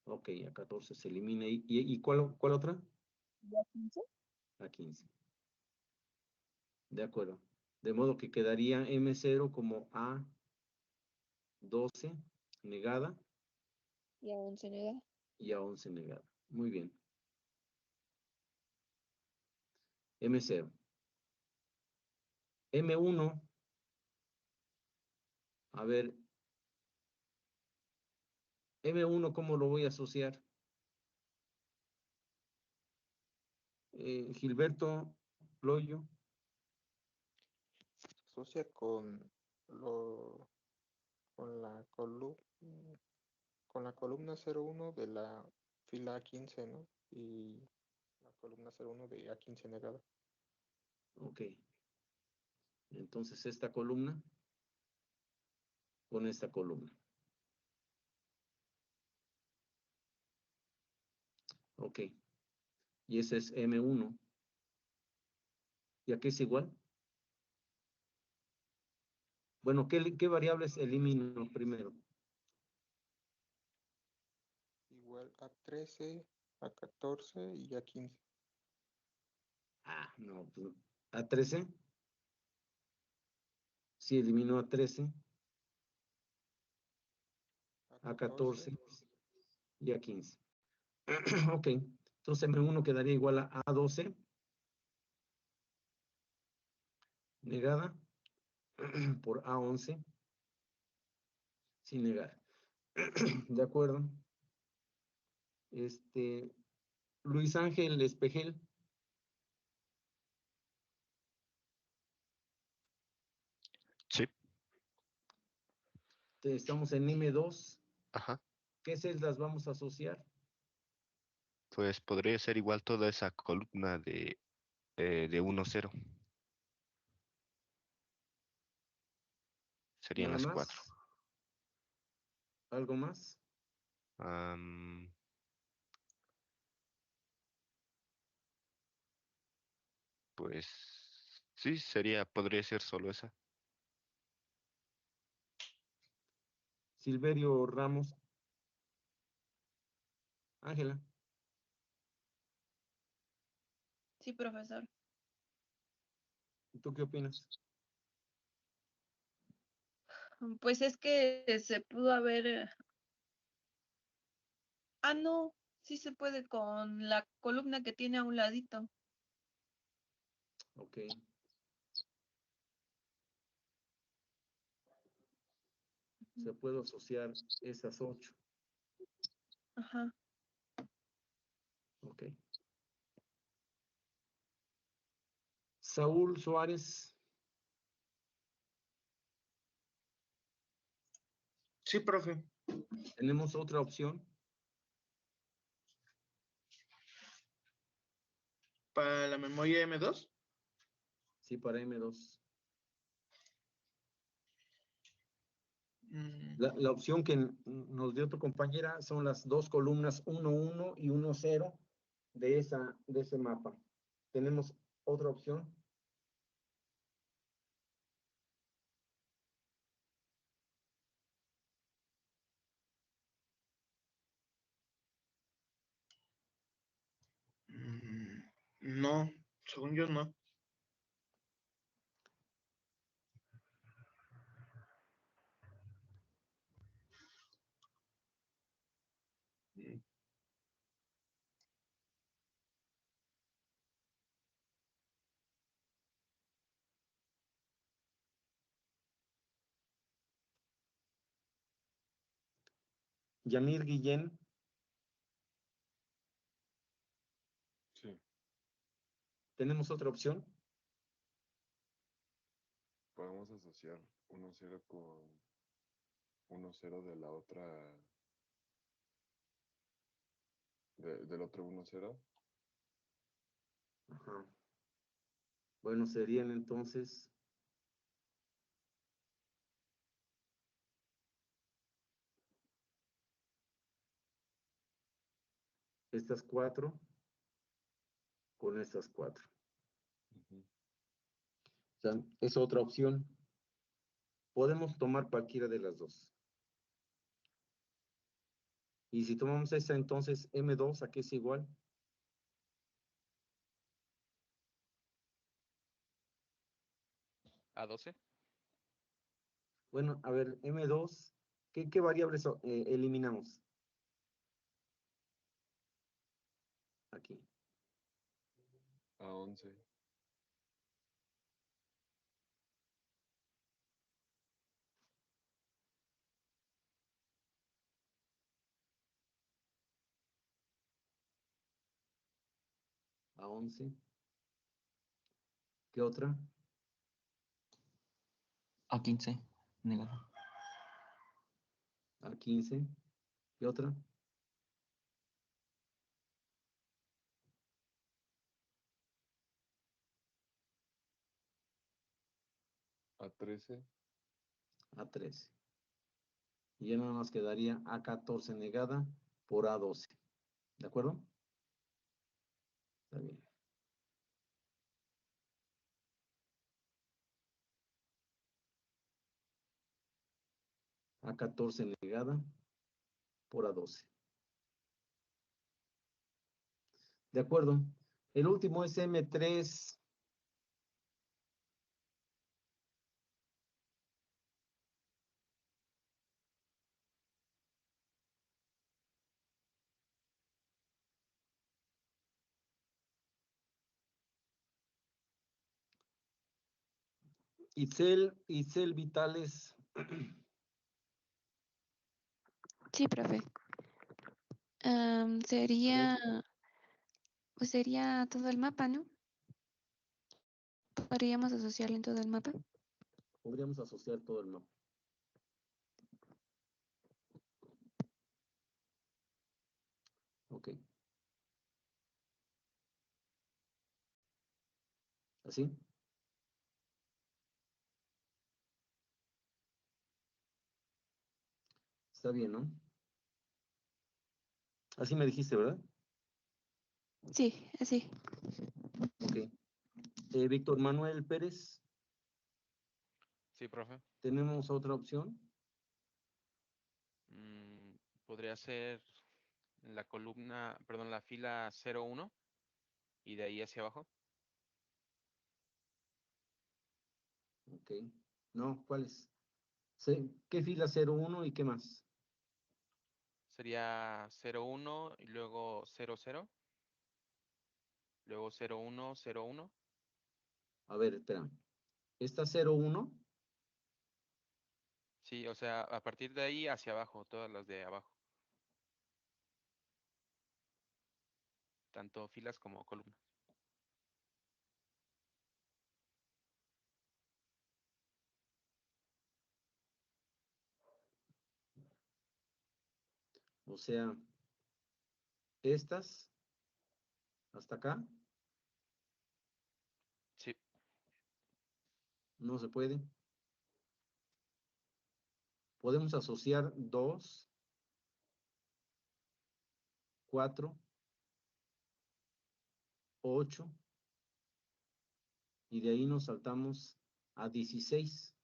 Ok, A14 se elimina. ¿Y cuál otra? ¿Y A15? A15. De acuerdo. De modo que quedaría M0 como A12 negada Y A11 negada. y A11 negada. Muy bien. M0. M1. A ver, M1, ¿cómo lo voy a asociar? Gilberto Loyo. Se asocia con con la columna 01 de la fila A15, ¿no? Y la columna 01 de A15 negada. Ok. Entonces esta columna con esta columna. Ok. Y ese es M1. ¿Y aquí es igual? Bueno, ¿qué variables elimino primero? Igual A13, A14 y A15. Ah, no, pues, A13. Sí, elimino A13, A14 y A15. Ok, entonces M1 quedaría igual a A12 negada por A11 sin negar. De acuerdo. Luis Ángel Espejel. Sí, Estamos en M2. ajá. ¿Qué celdas vamos a asociar? Pues podría ser igual toda esa columna de 1-0. Serían Nada las más. 4. ¿Algo más? Pues sí, podría ser solo esa. Silverio Ramos. Ángela, Sí, profesor. ¿tú qué opinas? Pues es que se pudo haber... Ah, no, sí se puede con la columna que tiene a un ladito. Ok. Se puede asociar esas 8. Ajá. Ok. Saúl Suárez. Sí, profe. Tenemos otra opción. Para la memoria M2. Sí, para M2. Mm, La opción que nos dio tu compañera son las dos columnas 1, 1 y 1, 0 de ese mapa. ¿Tenemos otra opción? no, según yo no. Yamir Guillén. Sí, ¿Tenemos otra opción? podemos asociar 1-0 con 1-0 de la otra, del otro 1-0. Ajá. Bueno, serían entonces estas 4 con estas 4. Ujú. O sea, es otra opción. Podemos tomar cualquiera de las dos. Y si tomamos esta, entonces M2, ¿a qué es igual? A12. Bueno, a ver, M2, ¿qué variables eliminamos? Aquí. A11. A11. ¿Qué otra? A15, negado. A15. ¿Y otra? A13. A13. Y ya nada más quedaría A14 negada por A12. ¿De acuerdo? Está bien. A14 negada por A12. De acuerdo. El último es M3. Itzel Vitales. Sí, profe. Pues sería todo el mapa, ¿no? Podríamos asociarlo en todo el mapa. Podríamos asociar todo el mapa. Ok. ¿Así? Está bien, ¿no? Así me dijiste, ¿verdad? Sí, así. Ok. Víctor Manuel Pérez, Sí, profe. ¿tenemos otra opción? Podría ser la columna, perdón, la fila 01 y de ahí hacia abajo. Ok. No, ¿cuáles? ¿Qué fila 01 y qué más? Sería 01 y luego 00, luego 01, 01. A ver, espera. ¿Esta 01? Sí, o sea, a partir de ahí hacia abajo, todas las de abajo. Tanto filas como columnas. O sea, estas, hasta acá, Sí, no se puede. Podemos asociar 2, 4, 8, y de ahí nos saltamos a 16,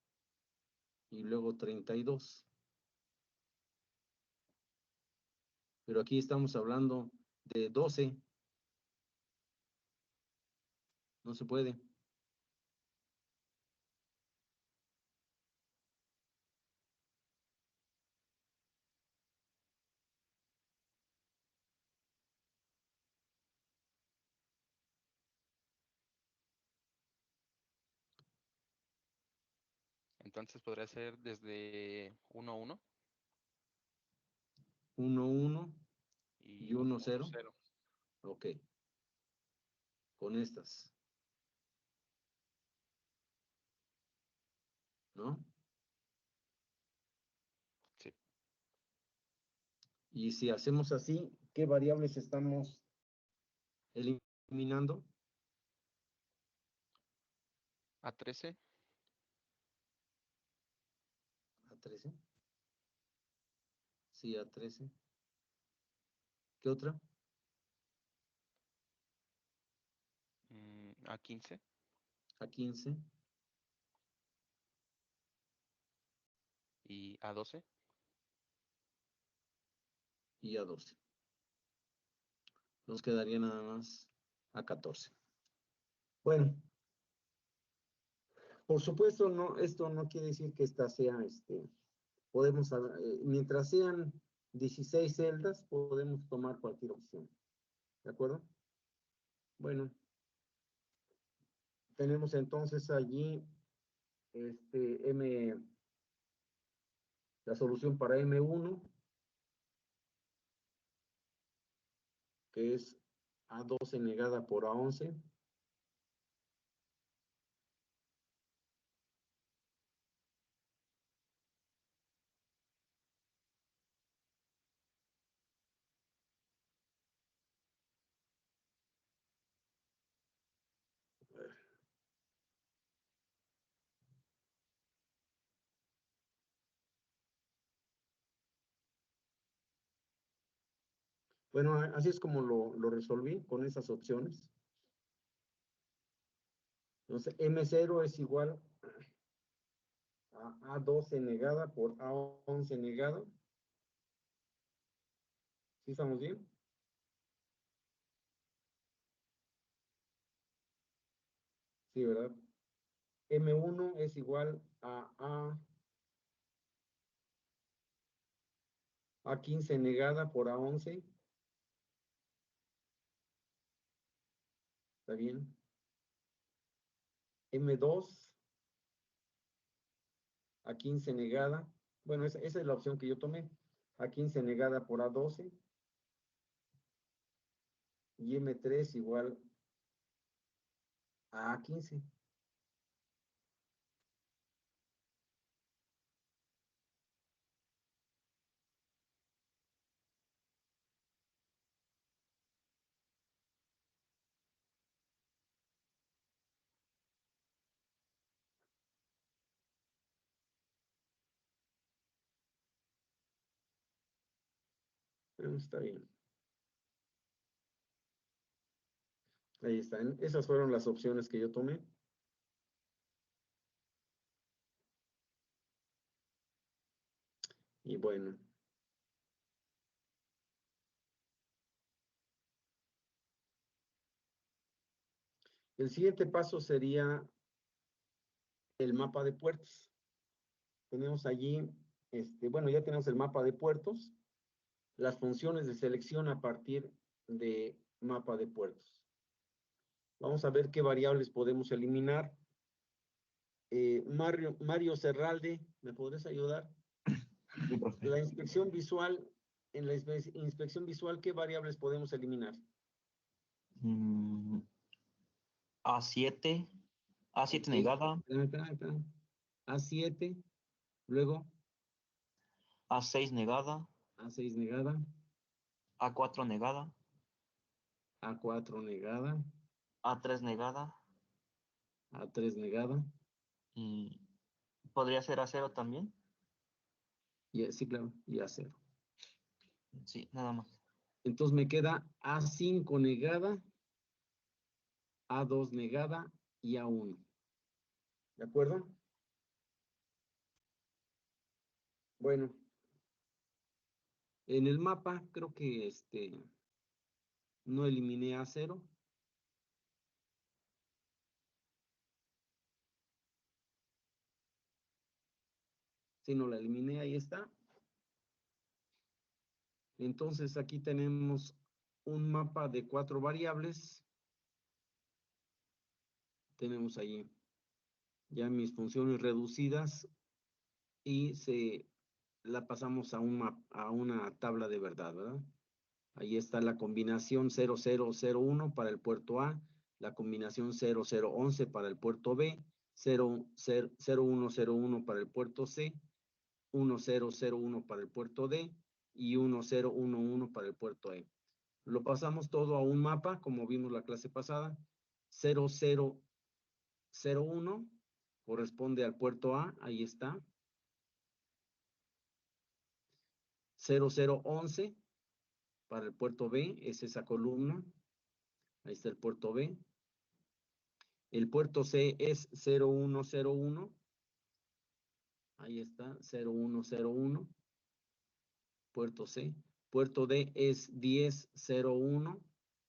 y luego 32. Pero aquí estamos hablando de 12. No se puede. entonces podría ser desde 1, 1 1, 1 y y 1, 1, 0. 0. Ok. Con estas. ¿No? Sí. Y si hacemos así, ¿qué variables estamos eliminando? A13, A13. Sí, A13. ¿Qué otra? A15 A15 y A12. y A12. Nos quedaría nada más A14. Bueno, por supuesto, no, esto no quiere decir que esta sea, podemos, mientras sean 16 celdas, podemos tomar cualquier opción. ¿De acuerdo? Bueno, tenemos entonces allí la solución para M1, que es A12 negada por A11. Bueno, así es como lo resolví con esas opciones. Entonces, M0 es igual a A12 negada por A11 negada. ¿Sí estamos bien? Sí, ¿verdad? M1 es igual a A15 negada por A11. ¿Está bien? M2 A15 negada. Bueno, esa es la opción que yo tomé. A15 negada por A12. Y M3 igual a A15. Bueno, está bien. Ahí están. Esas fueron las opciones que yo tomé. Y bueno. El siguiente paso sería el mapa de puertos. Tenemos allí, bueno, ya tenemos el mapa de puertos, las funciones de selección a partir de mapa de puertos. Vamos a ver qué variables podemos eliminar. Mario Serralde, ¿me podrías ayudar? Sí, profe. La inspección visual, en la inspección visual, ¿qué variables podemos eliminar? A7 Ok, negada, espera. A7, luego A6 negada, A6 negada, A4 negada, A4 negada, A3 negada, A3 negada. y podría ser A0 también. Sí, claro, y A0. Sí, nada más. Entonces me queda A5 negada, A2 negada y A1. ¿De acuerdo? Bueno, en el mapa creo que no eliminé A0. Sí, no la eliminé, ahí está. Entonces aquí tenemos un mapa de 4 variables. Tenemos ahí ya mis funciones reducidas y la pasamos a una tabla de verdad, ¿verdad? Ahí está la combinación 0001 para el puerto A, la combinación 0011 para el puerto B, 0101 para el puerto C, 1001 para el puerto D y 1011 para el puerto E. Lo pasamos todo a un mapa, como vimos la clase pasada. 0001 corresponde al puerto A, ahí está. 0011 para el puerto B, es esa columna. Ahí está el puerto B. El puerto C es 0101. Ahí está, 0101. Puerto C. Puerto D es 1001.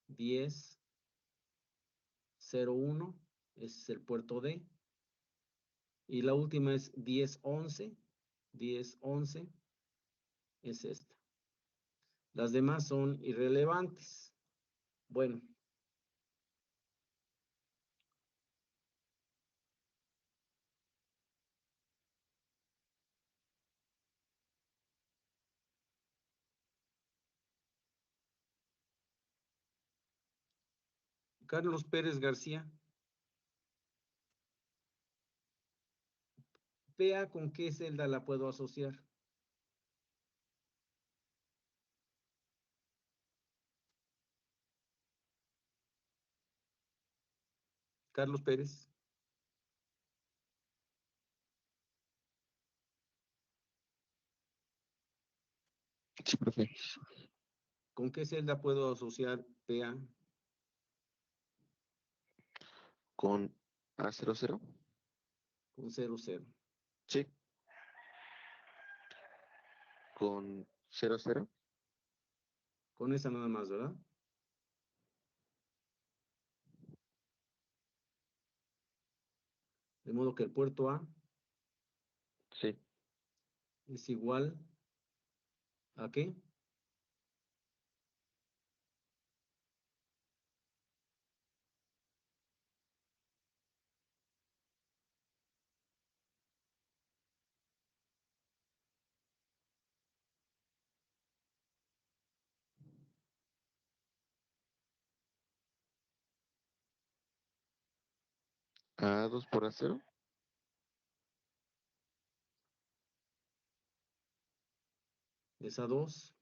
1001. Ese es el puerto D. Y la última es 1011. 1011 es esta. Las demás son irrelevantes. Bueno. Carlos Pérez García. PA, ¿con qué celda la puedo asociar? Carlos Pérez. Sí, profe. ¿Con qué celda puedo asociar PA? Con A00. Con 0, 0. Sí. Con 00. Con esa nada más, ¿verdad? De modo que el puerto A Sí. es igual ¿a qué? A2 por A0. Esa 2,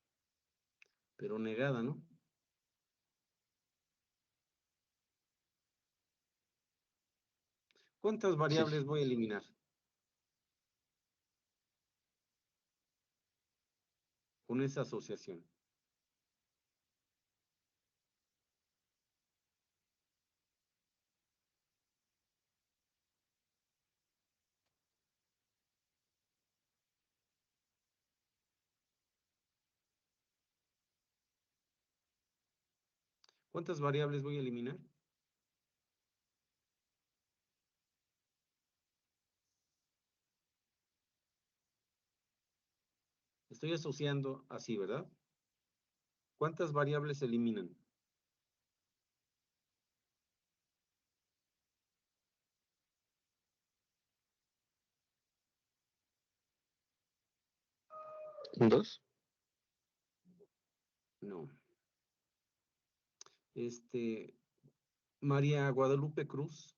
pero negada, ¿no? ¿Cuántas variables Sí. voy a eliminar? Con esa asociación. ¿Cuántas variables voy a eliminar? Estoy asociando así, ¿verdad? ¿Cuántas variables se eliminan? ¿2? No. María Guadalupe Cruz,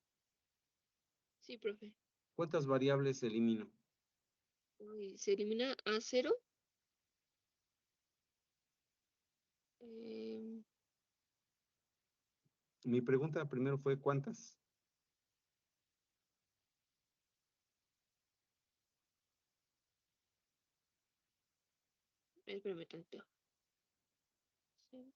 Sí, profe. ¿cuántas variables elimino? Uy, se elimina A0. Eh, Mi pregunta primero fue ¿cuántas? espérame tantito. Sí.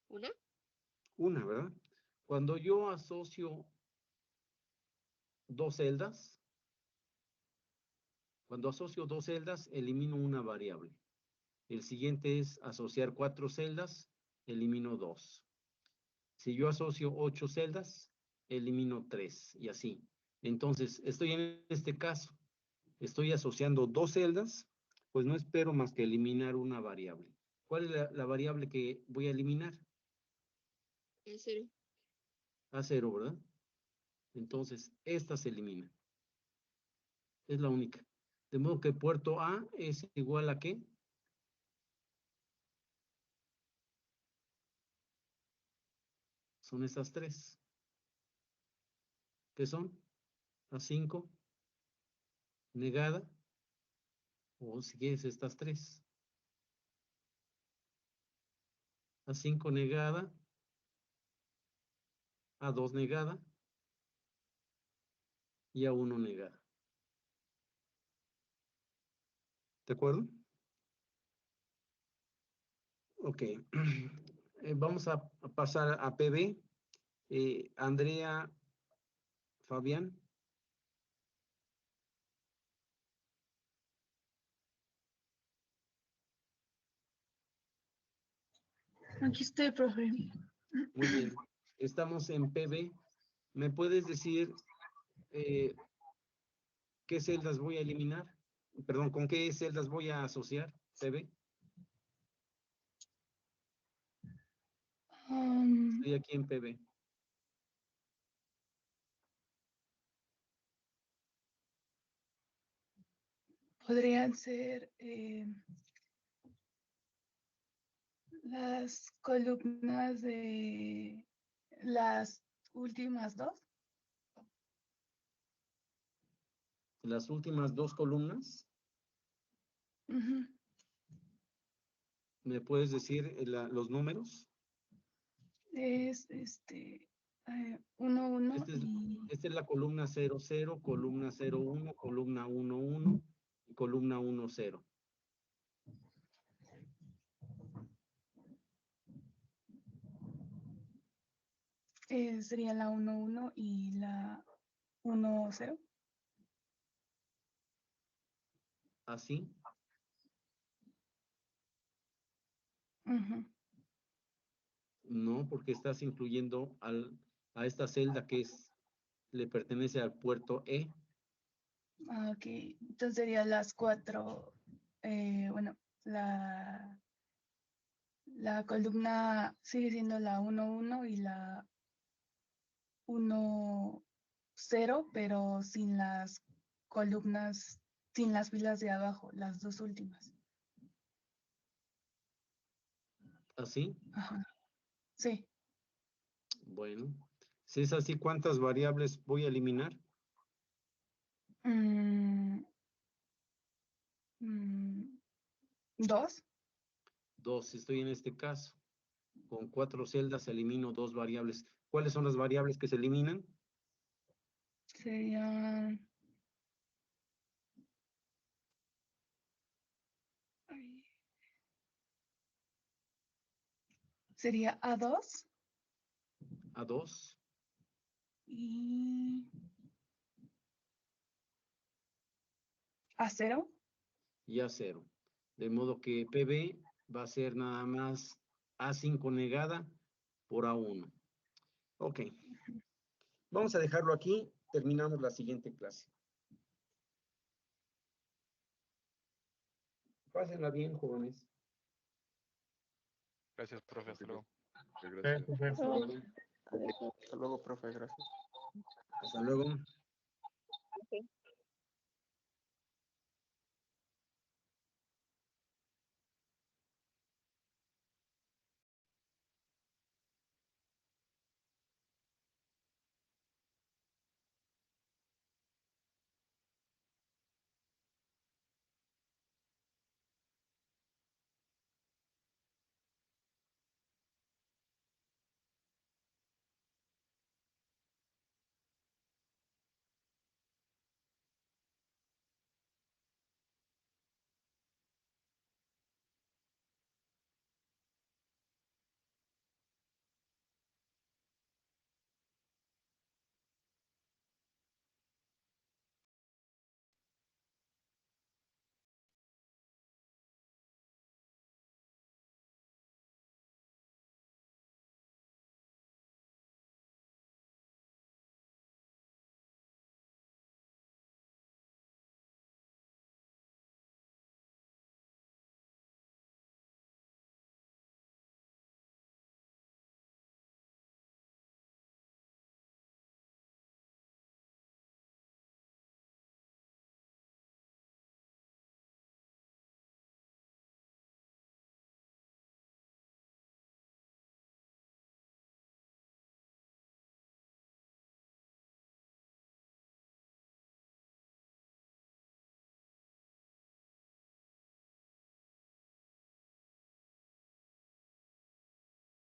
¿Una? Una, ¿verdad? Cuando yo asocio dos celdas, elimino una variable. El siguiente es asociar 4 celdas, elimino 2. Si yo asocio 8 celdas, elimino 3 y así. Entonces, estoy en este caso, estoy asociando 2 celdas, pues no espero más que eliminar una variable. ¿Cuál es la variable que voy a eliminar? A0. A0, ¿verdad? Entonces, esta se elimina. Es la única. De modo que puerto A es igual a ¿qué? Son estas 3. ¿Qué son? A5, negada, o si quieres estas 3. A5 negada, A2 negada y A1 negada. ¿De acuerdo? Ok. Vamos a pasar a PB. Andrea, Fabián. Aquí estoy, profe. Muy bien. Estamos en PB. ¿Me puedes decir qué celdas voy a eliminar? Perdón, ¿con qué celdas voy a asociar? PB. Estoy aquí en PB. Podrían ser las columnas de las últimas dos. Las últimas 2 columnas. Ujú. ¿Me puedes decir los números? Es 1, 1 Esta es, y esta es la columna 0, 0, columna 0, 1, columna 1, 1 y columna 1, 0. sería la 1, 1 y la 1, 0. ¿Así? Ujú. No, porque estás incluyendo a esta celda que le pertenece al puerto E. Ah, ok. Entonces sería las 4. Bueno, la columna sigue siendo la 1, 1 y la 1, 0, pero sin las columnas, sin las filas de abajo, las dos últimas. ¿Así? Ajá. Sí. Bueno. Si es así, ¿cuántas variables voy a eliminar? Mm, 2. 2, estoy en este caso. Con 4 celdas elimino 2 variables. ¿Cuáles son las variables que se eliminan? Sería. Sería A2 A2 y A0. y A0. De modo que PB va a ser nada más A5 negada por A1. Ok. Vamos a dejarlo aquí. Terminamos la siguiente clase. Pásenla bien, jóvenes. Gracias, profe. Hasta luego. Gracias. Hasta luego. Hasta luego, profe, gracias. Hasta luego. Ok.